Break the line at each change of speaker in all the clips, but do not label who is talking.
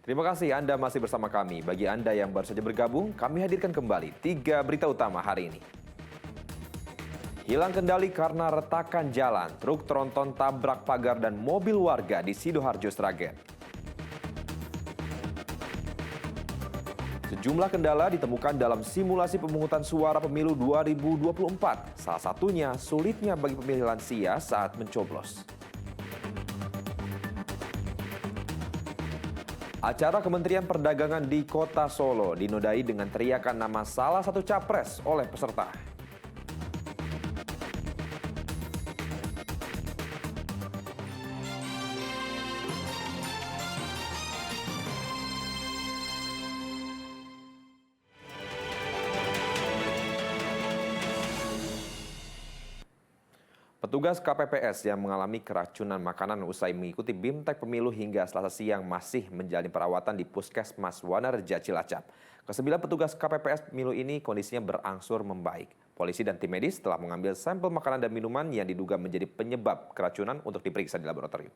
Terima kasih Anda masih bersama kami. Bagi Anda yang baru saja bergabung, kami hadirkan kembali 3 berita utama hari ini. Hilang kendali karena retakan jalan, truk tronton tabrak pagar dan mobil warga di Sidoarjo, Sragen. Sejumlah kendala ditemukan dalam simulasi pemungutan suara pemilu 2024. Salah satunya sulitnya bagi pemilih lansia saat mencoblos. Acara Kementerian Perdagangan di Kota Solo dinodai dengan teriakan nama salah satu capres oleh peserta. Petugas KPPS yang mengalami keracunan makanan usai mengikuti BIMTEK Pemilu hingga Selasa siang masih menjalani perawatan di Puskesmas Wanareja, Cilacap. Kesembilan petugas KPPS Pemilu ini kondisinya berangsur membaik. Polisi dan tim medis telah mengambil sampel makanan dan minuman yang diduga menjadi penyebab keracunan untuk diperiksa di laboratorium.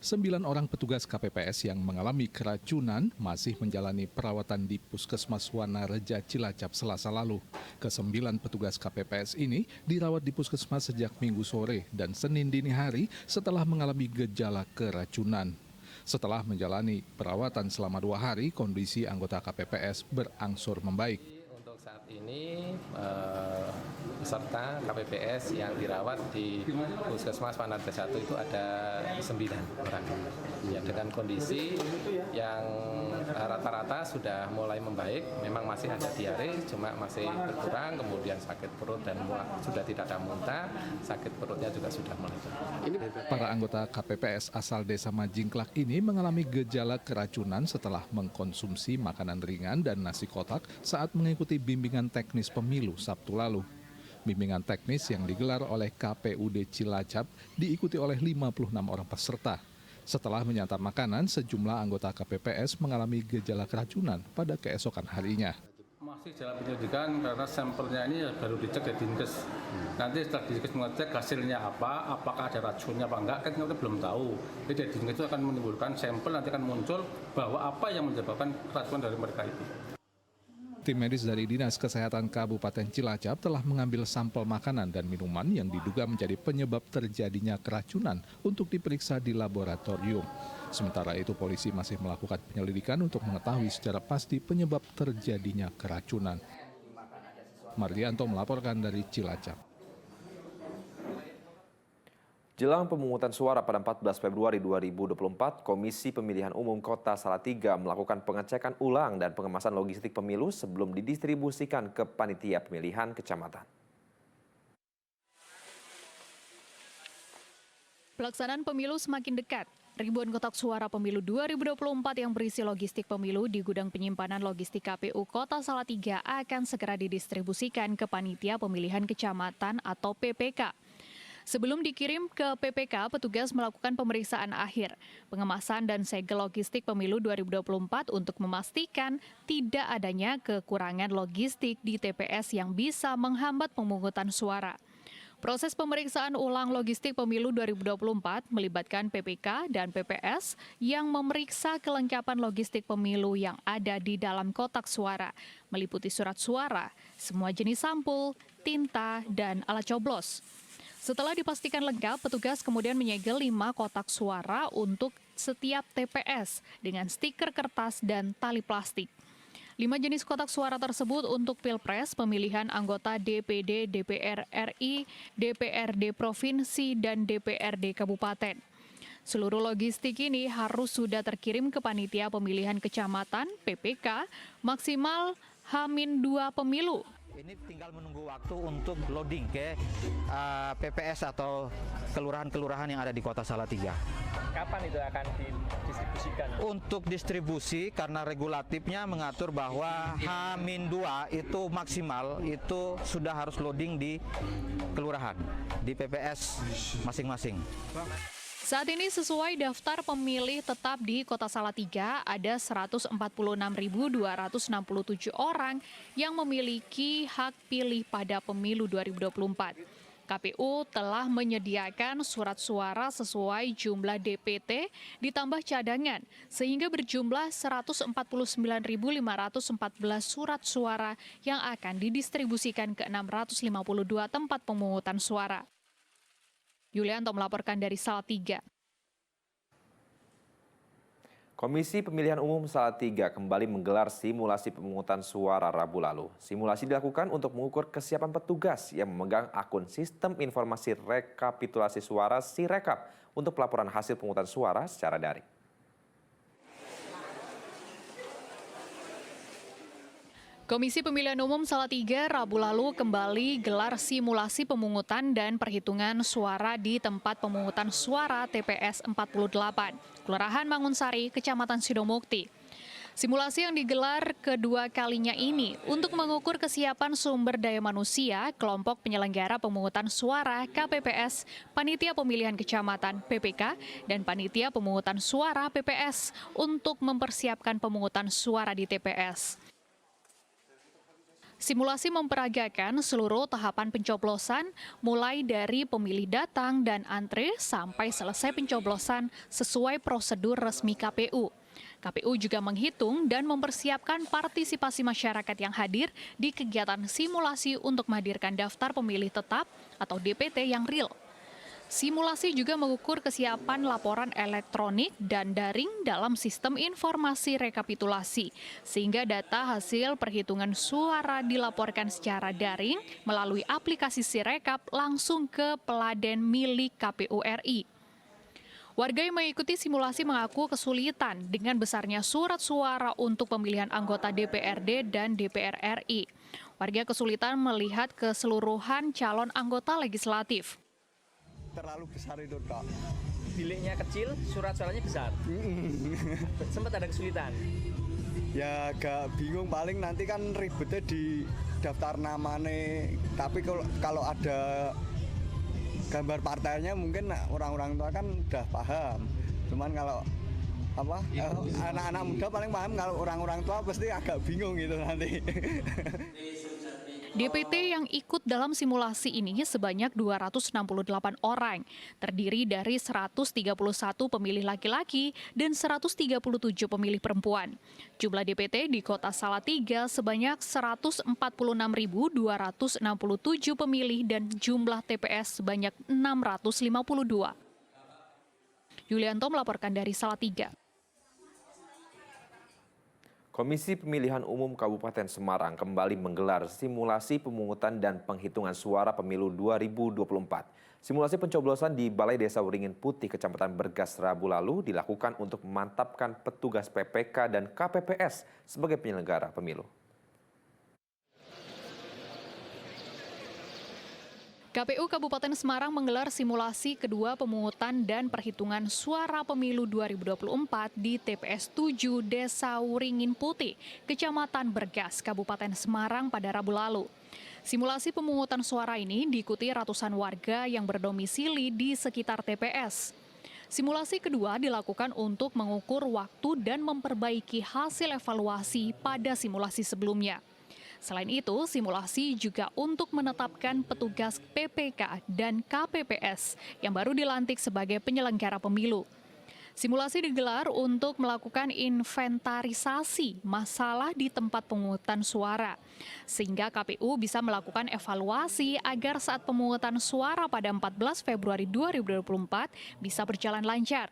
9 orang petugas KPPS yang mengalami keracunan masih menjalani perawatan di Puskesmas Wanareja, Cilacap Selasa lalu. Ke-9 petugas KPPS ini dirawat di Puskesmas sejak Minggu sore dan Senin dini hari setelah mengalami gejala keracunan. Setelah menjalani perawatan selama 2 hari, kondisi anggota KPPS berangsur membaik.
Untuk saat ini peserta KPPS yang dirawat di Puskesmas Wanareja 1 itu ada 9 orang. Ya, dengan kondisi yang rata-rata sudah mulai membaik, memang masih ada diare, cuma masih berkurang, kemudian sakit perut dan sudah tidak ada muntah, sakit perutnya juga sudah mulai turun.
Para anggota KPPS asal Desa Majingklak ini mengalami gejala keracunan setelah mengkonsumsi makanan ringan dan nasi kotak saat mengikuti bimbingan teknis pemilu Sabtu lalu. Bimbingan teknis yang digelar oleh KPUD Cilacap diikuti oleh 56 orang peserta. Setelah menyantap makanan, sejumlah anggota KPPS mengalami gejala keracunan pada keesokan harinya.
Masih dalam penyelidikan karena sampelnya ini baru dicek di Dinkes. Nanti setelah Dinkes mengecek hasilnya apa, apakah ada racunnya apa enggak, kan kita belum tahu. Jadi dari Dinkes itu akan menimbulkan sampel, nanti akan muncul bahwa apa yang menyebabkan keracunan dari mereka itu.
Tim medis dari Dinas Kesehatan Kabupaten Cilacap telah mengambil sampel makanan dan minuman yang diduga menjadi penyebab terjadinya keracunan untuk diperiksa di laboratorium. Sementara itu polisi masih melakukan penyelidikan untuk mengetahui secara pasti penyebab terjadinya keracunan. Mardianto melaporkan dari Cilacap.
Jelang pemungutan suara pada 14 Februari 2024, Komisi Pemilihan Umum Kota Salatiga melakukan pengecekan ulang dan pengemasan logistik pemilu sebelum didistribusikan ke panitia pemilihan kecamatan.
Pelaksanaan pemilu semakin dekat. Ribuan kotak suara pemilu 2024 yang berisi logistik pemilu di gudang penyimpanan logistik KPU Kota Salatiga akan segera didistribusikan ke panitia pemilihan kecamatan atau PPK. Sebelum dikirim ke PPK, petugas melakukan pemeriksaan akhir, pengemasan dan segel logistik pemilu 2024 untuk memastikan tidak adanya kekurangan logistik di TPS yang bisa menghambat pemungutan suara. Proses pemeriksaan ulang logistik pemilu 2024 melibatkan PPK dan PPS yang memeriksa kelengkapan logistik pemilu yang ada di dalam kotak suara, meliputi surat suara, semua jenis sampul, tinta, dan alat coblos. Setelah dipastikan lengkap, petugas kemudian menyegel 5 kotak suara untuk setiap TPS dengan stiker kertas dan tali plastik. 5 jenis kotak suara tersebut untuk Pilpres, pemilihan anggota DPD, DPR RI, DPRD Provinsi, dan DPRD Kabupaten. Seluruh logistik ini harus sudah terkirim ke panitia pemilihan kecamatan, PPK, maksimal H-2 pemilu.
Ini tinggal menunggu waktu untuk loading ke PPS atau kelurahan-kelurahan yang ada di Kota Salatiga.
Kapan itu akan didistribusikan?
Untuk distribusi karena regulatifnya mengatur bahwa H-2 itu maksimal itu sudah harus loading di kelurahan, di PPS masing-masing.
Saat ini sesuai daftar pemilih tetap di Kota Salatiga ada 146.267 orang yang memiliki hak pilih pada pemilu 2024. KPU telah menyediakan surat suara sesuai jumlah DPT ditambah cadangan sehingga berjumlah 149.514 surat suara yang akan didistribusikan ke 652 tempat pemungutan suara. Yulianto melaporkan dari Salatiga.
Komisi Pemilihan Umum Salatiga kembali menggelar simulasi pemungutan suara Rabu lalu. Simulasi dilakukan untuk mengukur kesiapan petugas yang memegang akun Sistem Informasi Rekapitulasi Suara Sirekap untuk pelaporan hasil pemungutan suara secara daring.
Komisi Pemilihan Umum Salatiga Rabu lalu kembali gelar simulasi pemungutan dan perhitungan suara di tempat pemungutan suara TPS 48, Kelurahan Mangunsari, Kecamatan Sidomukti. Simulasi yang digelar kedua kalinya ini untuk mengukur kesiapan sumber daya manusia, kelompok penyelenggara pemungutan suara KPPS, Panitia Pemilihan Kecamatan PPK, dan Panitia Pemungutan Suara PPS untuk mempersiapkan pemungutan suara di TPS. Simulasi memperagakan seluruh tahapan pencoblosan, mulai dari pemilih datang dan antre sampai selesai pencoblosan sesuai prosedur resmi KPU. KPU juga menghitung dan mempersiapkan partisipasi masyarakat yang hadir di kegiatan simulasi untuk menghadirkan daftar pemilih tetap atau DPT yang real. Simulasi juga mengukur kesiapan laporan elektronik dan daring dalam sistem informasi rekapitulasi, sehingga data hasil perhitungan suara dilaporkan secara daring melalui aplikasi Sirekap langsung ke peladen milik KPU RI. Warga yang mengikuti simulasi mengaku kesulitan dengan besarnya surat suara untuk pemilihan anggota DPRD dan DPR RI. Warga kesulitan melihat keseluruhan calon anggota legislatif.
Terlalu besar itu, Kak.
Biliknya kecil, surat suaranya besar. Sempat ada kesulitan.
Ya agak bingung, paling nanti kan ribetnya di daftar namanya. Tapi kalau ada gambar partainya mungkin orang-orang tua kan udah paham. Cuman kalau anak-anak muda paling paham, kalau orang-orang tua pasti agak bingung gitu nanti.
DPT yang ikut dalam simulasi ini sebanyak 268 orang, terdiri dari 131 pemilih laki-laki dan 137 pemilih perempuan. Jumlah DPT di Kota Salatiga sebanyak 146.267 pemilih dan jumlah TPS sebanyak 652. Yulianto melaporkan dari Salatiga.
Komisi Pemilihan Umum Kabupaten Semarang kembali menggelar simulasi pemungutan dan penghitungan suara pemilu 2024. Simulasi pencoblosan di Balai Desa Wringin Putih, Kecamatan Bergas Rabu lalu dilakukan untuk memantapkan petugas PPK dan KPPS sebagai penyelenggara pemilu.
KPU Kabupaten Semarang menggelar simulasi kedua pemungutan dan perhitungan suara pemilu 2024 di TPS 7 Desa Wringin Putih, Kecamatan Bergas, Kabupaten Semarang pada Rabu lalu. Simulasi pemungutan suara ini diikuti ratusan warga yang berdomisili di sekitar TPS. Simulasi kedua dilakukan untuk mengukur waktu dan memperbaiki hasil evaluasi pada simulasi sebelumnya. Selain itu, simulasi juga untuk menetapkan petugas PPK dan KPPS yang baru dilantik sebagai penyelenggara pemilu. Simulasi digelar untuk melakukan inventarisasi masalah di tempat pemungutan suara, sehingga KPU bisa melakukan evaluasi agar saat pemungutan suara pada 14 Februari 2024 bisa berjalan lancar.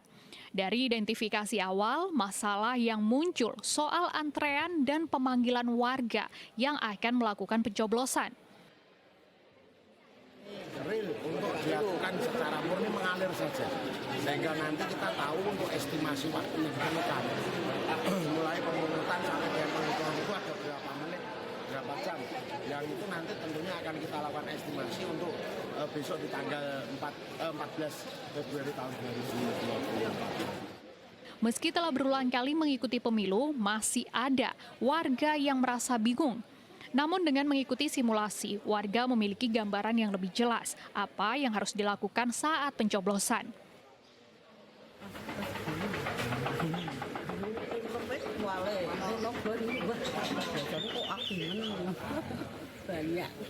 Dari identifikasi awal, masalah yang muncul soal antrean dan pemanggilan warga yang akan melakukan pencoblosan.
Real untuk dilakukan secara murni mengalir saja, sehingga nanti kita tahu untuk estimasi waktu yang diperlukan. Mulai pemungutan sampai dengan penghitungan itu ada berapa menit, berapa jam. Yang itu nanti tentunya akan kita lakukan estimasi untuk besok di tanggal 14 Februari tahun 2024.
Meski telah berulang kali mengikuti pemilu, masih ada warga yang merasa bingung. Namun dengan mengikuti simulasi, warga memiliki gambaran yang lebih jelas apa yang harus dilakukan saat pencoblosan.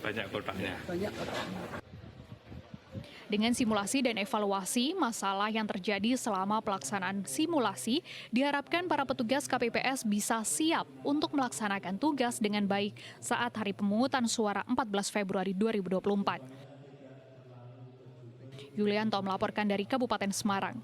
Banyak kotaknya.
Dengan simulasi dan evaluasi masalah yang terjadi selama pelaksanaan simulasi, diharapkan para petugas KPPS bisa siap untuk melaksanakan tugas dengan baik saat hari pemungutan suara 14 Februari 2024. Yulianto melaporkan dari Kabupaten Semarang.